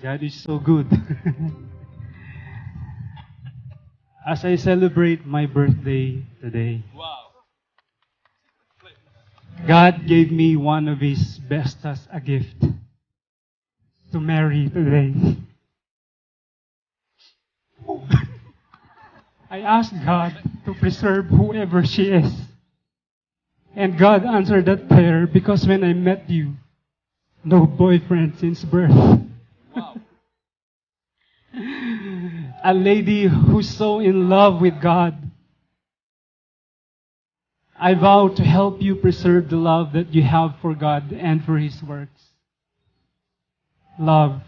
God is so good. As I celebrate my birthday today, Wow. God gave me one of His best as a gift to marry today. I asked God to preserve whoever she is. And God answered that prayer because when I met you, no boyfriend since birth. Wow. A lady who's so in love with God. I vow to help you preserve the love that you have for God and for His works. Love.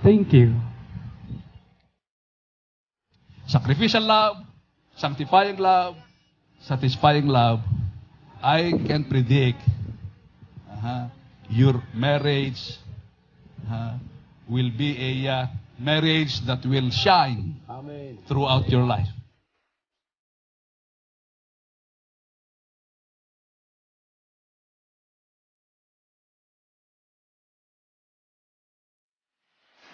Thank you. Sacrificial love, sanctifying love, satisfying love. I can predict your marriage will be a marriage that will shine throughout your life.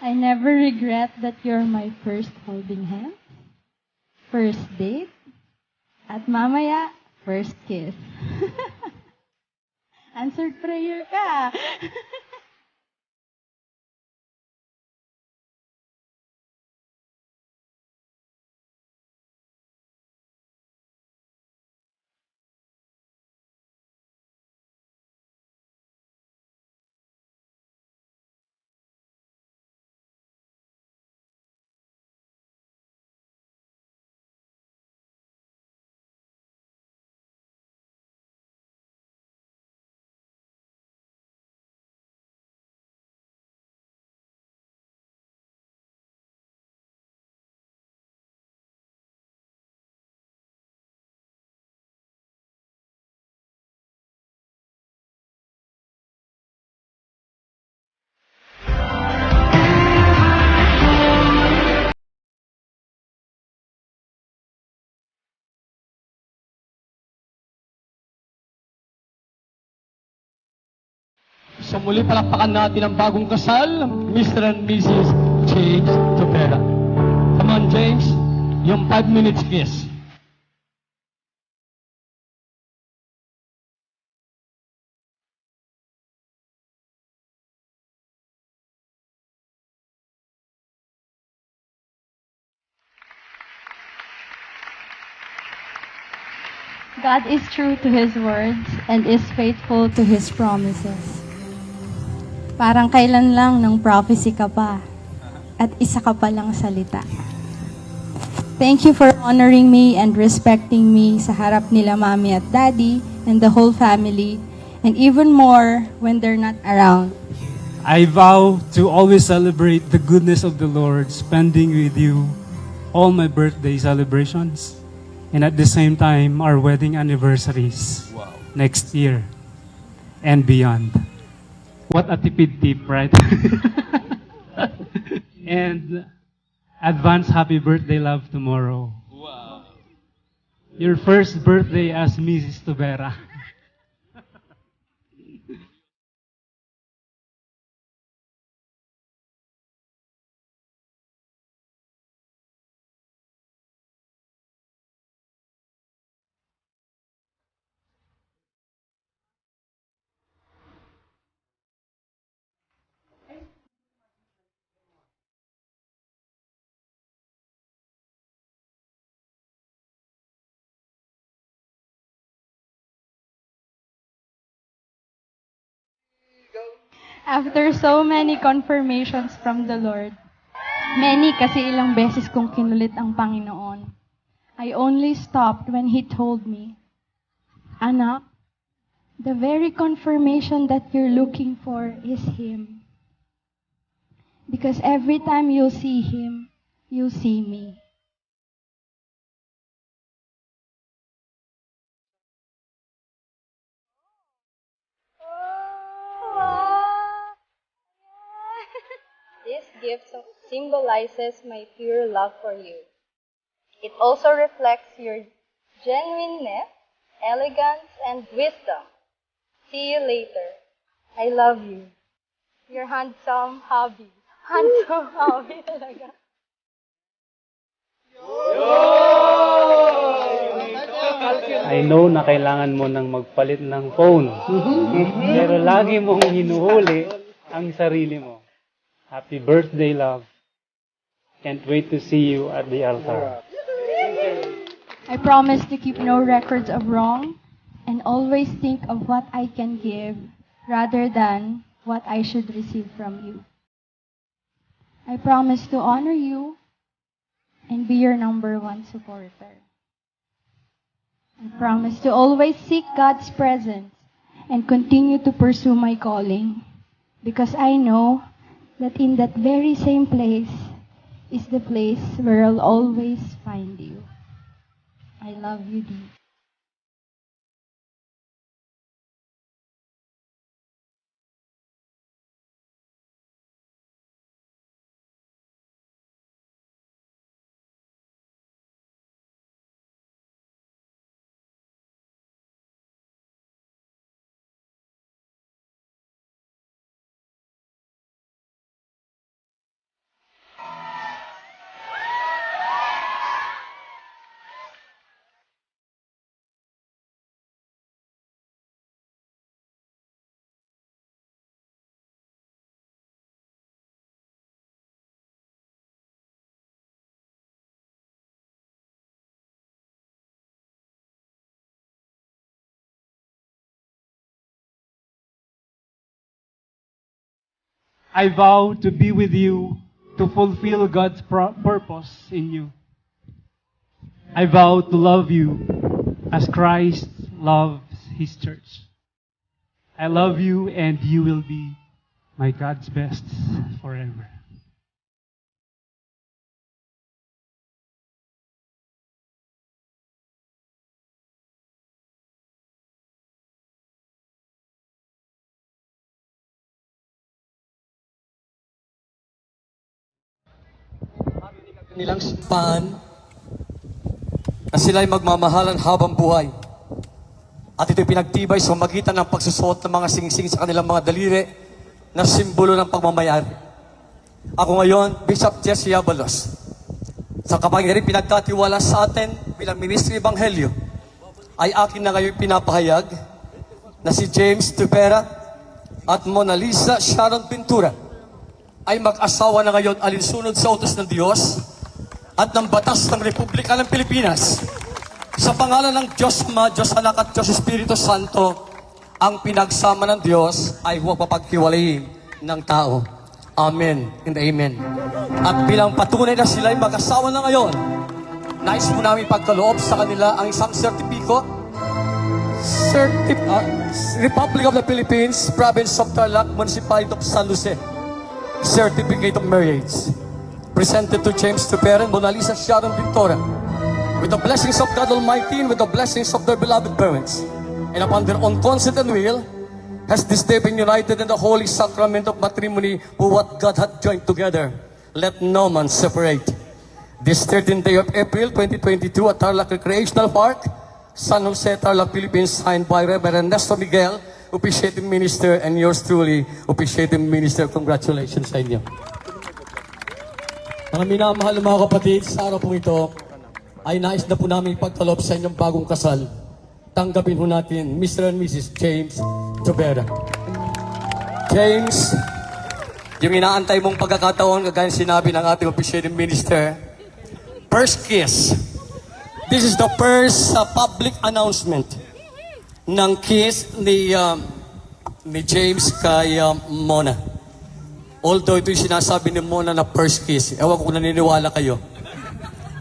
I never regret that you're my first holding hand, first date, at mamaya, first kiss. Answered prayer ka. So muli palakpakan natin ang bagong kasal, Mr. and Mrs. James Topera. Come on, James. Yung 5 minutes kiss. God is true to His words and is faithful to His promises. Parang kailan lang ng prophecy ka pa at isa ka pa lang salita. Thank you for honoring me and respecting me sa harap nila Mommy at Daddy and the whole family, and even more when they're not around. I vow to always celebrate the goodness of the Lord, spending with you all my birthday celebrations, and at the same time, our wedding anniversaries Wow. next year and beyond. What a tipid tip, right? And advance happy birthday, love, tomorrow. Wow. Your first birthday as Mrs. Tubera. After so many confirmations from the Lord, many kasi ilang beses kong kinulit ang Panginoon. I only stopped when He told me, Anak, the very confirmation that you're looking for is Him. Because every time you'll see Him, you'll see me. This gift symbolizes my pure love for you. It also reflects your genuineness, elegance, and wisdom. See you later. I love you. your handsome hubby. Handsome hubby talaga. I know na kailangan mo nang magpalit ng phone. Pero lagi mong hinuhuli ang sarili mo. Happy birthday, love. Can't wait to see you at the altar. I promise to keep no records of wrong and always think of what I can give rather than what I should receive from you. I promise to honor you and be your number one supporter. I promise to always seek God's presence and continue to pursue my calling because I know that in that very same place is the place where I'll always find you. I love you deep. I vow to be with you to fulfill God's purpose in you. I vow to love you as Christ loves His church. I love you and you will be my God's best forever. Nilang simbahan na sila'y magmamahalan habang buhay. At ito'y pinagtibay sa magitan ng pagsusuot ng mga singsing sa kanilang mga daliri na simbolo ng pagmamayari. Ako ngayon, Bishop Jesse Abalos, sa kapangyarihan pinagkatiwala sa atin bilang Ministry Ebanghelyo, ay akin na ngayon pinapahayag na si James Tupera at Mona Lisa Sharon Pintura ay mag-asawa na ngayon alinsunod sa utos ng Diyos at ng batas ng Republika ng Pilipinas. Sa pangalan ng Diyos Ama, Diyos Anak at Diyos Espiritu Santo, ang pinagsama ng Diyos ay huwag papaghiwalayin ng tao. Amen and Amen. At bilang patunay na sila ay mag-asawa na ngayon, nais po namin pagkaloob sa kanila ang isang sertipiko, Republic of the Philippines, Province of Tarlac, Municipality of San Jose, Certificate of Marriage, presented to James Tupera and Mona Lisa Sharon Pintora, with the blessings of God Almighty and with the blessings of their beloved parents, and upon their own consent and will, has this day been united in the holy sacrament of matrimony for what God hath joined together. Let no man separate. This 13th day of April 2022 at Tarlac Recreational Park, San Jose, Tarlac, Philippines, signed by Reverend Ernesto Miguel, officiating minister, and yours truly, officiating minister. Congratulations sa inyo. Mga minamahal ng mga kapatid, sa araw po ito, ay nais na po namin pagtalob sa inyong bagong kasal. Tanggapin po natin Mr. and Mrs. James Tupera. James, yung inaantay mong pagkakataon, kagaya sinabi ng ating officiating minister, first kiss. This is the first public announcement ng kiss ni James kay Mona. Although ito yung sinasabi ni Mona na first kiss. Ewan ko kung naniniwala kayo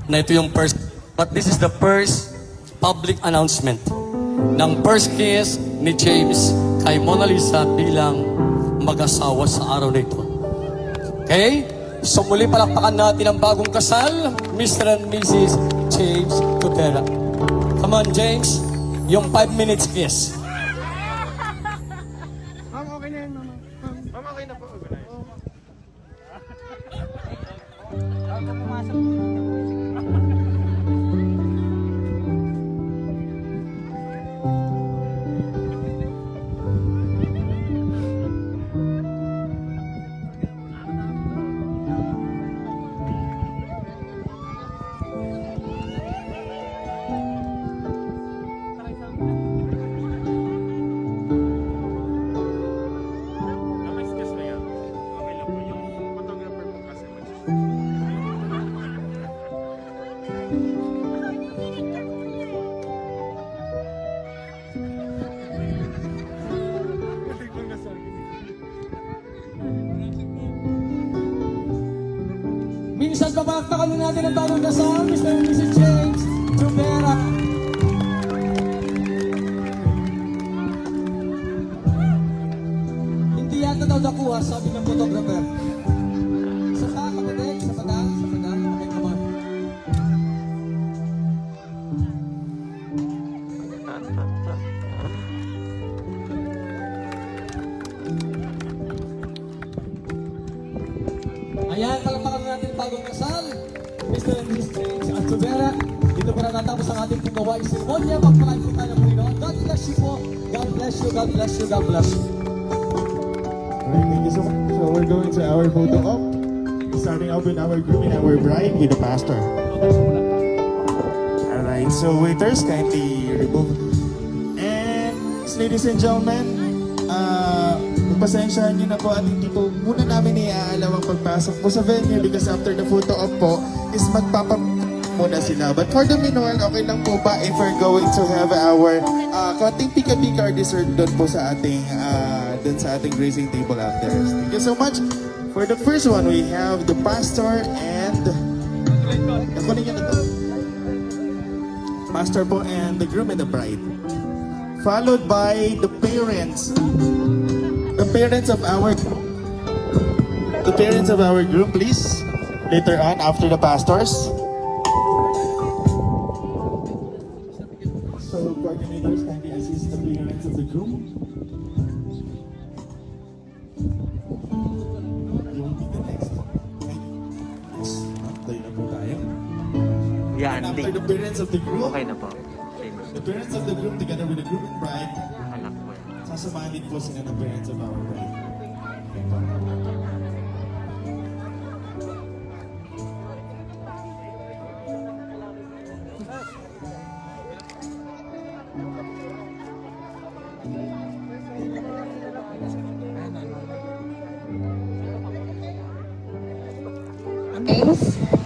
na ito yung first. But this is the first public announcement ng first kiss ni James kay Mona Lisa bilang mag-asawa sa araw na ito. Okay? So muli palakpakan natin ang bagong kasal, Mr. and Mrs. James Tupera. Come on, James. Yung 5 minutes kiss. much, papalakpakan mo natin ang bagong kasal, Mr. and Mrs. James Rivera. Hindi yata daw nakuha, sabi ng photographer. Isa pa, kapatid, isa pa daw, isa pa daw. Okay, come on. Ayan, palakpakan mo natin ang bagong kasal, Mr. and Mrs. James at Rivera. Dito pa natatapos ang ating pong gawain seremonya. Pagpalaan po tayo ng Panginoon. God bless you po. God bless you, God bless you, God bless you. Alright, thank you so much. So we're going to our photo op. Starting out with our groom and our bride with the pastor. Alright, so waiters, kindly remove. And ladies and gentlemen, pasensyahan nyo na po at hindi po muna namin iaalaw ang pagpasok po sa venue because after the photo op po is muna sila. But for the meanwhile, okay lang po ba if we're going to have our konting pika-pika or dessert doon po sa ating grazing table upstairs. Thank you so much. For the first one, we have the pastor and pastor po and the groom and the bride. Followed by the parents. The parents of our groom, please. Later on, after the pastors. So, coordinators, kindly assist the parents of the groom. You want to be the next? Yes. Tayo na po tayo. And after the parents of the groom, Okay na po. the parents of the groom together with the groom and bride, Anak ko yan. sasamahan din po sila ng parents of our bride.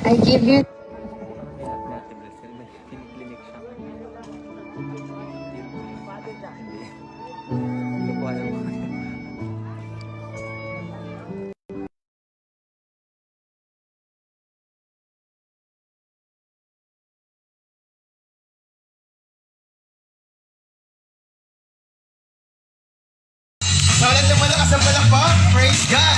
I give you Ate Brazil, may clinic siya. Hindi ko alam. Sa ulat ng malakas ang palakpak, praise God!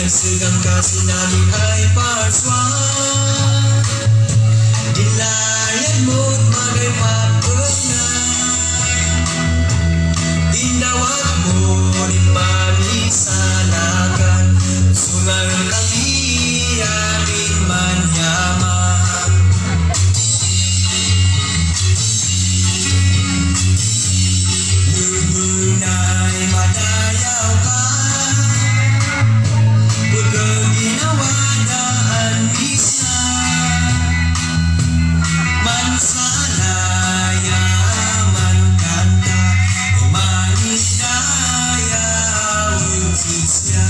Sigang kasi namin ay parswan. Dilayan mo't magay papunay. Inawat mo rin mamisalakan. Sungal kami aming manyaman. Lubunay madayaw ka. Huwag ginawa daan bisa. Mansalaya mangkanta. Manis daya utusya.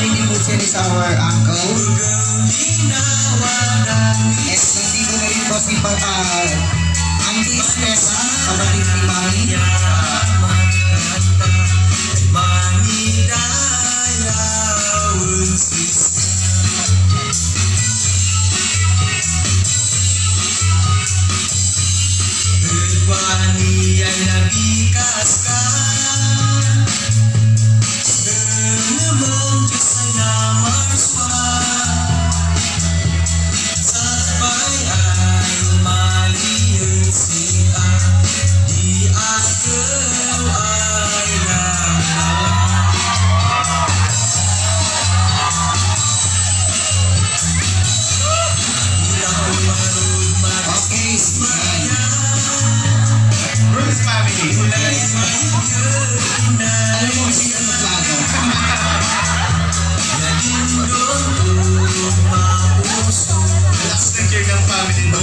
Nini Busen is our uncle. Yes, nandito na rin po si Auntie Steph, kapatid ni Mami. Wani ay nabikas ka. Naman Diyos ay namarswa. Sa bay ay maliyan siya. Di agaw ay okay, Bruce family. Alam mo siya ng plato. Last na year ng family mo.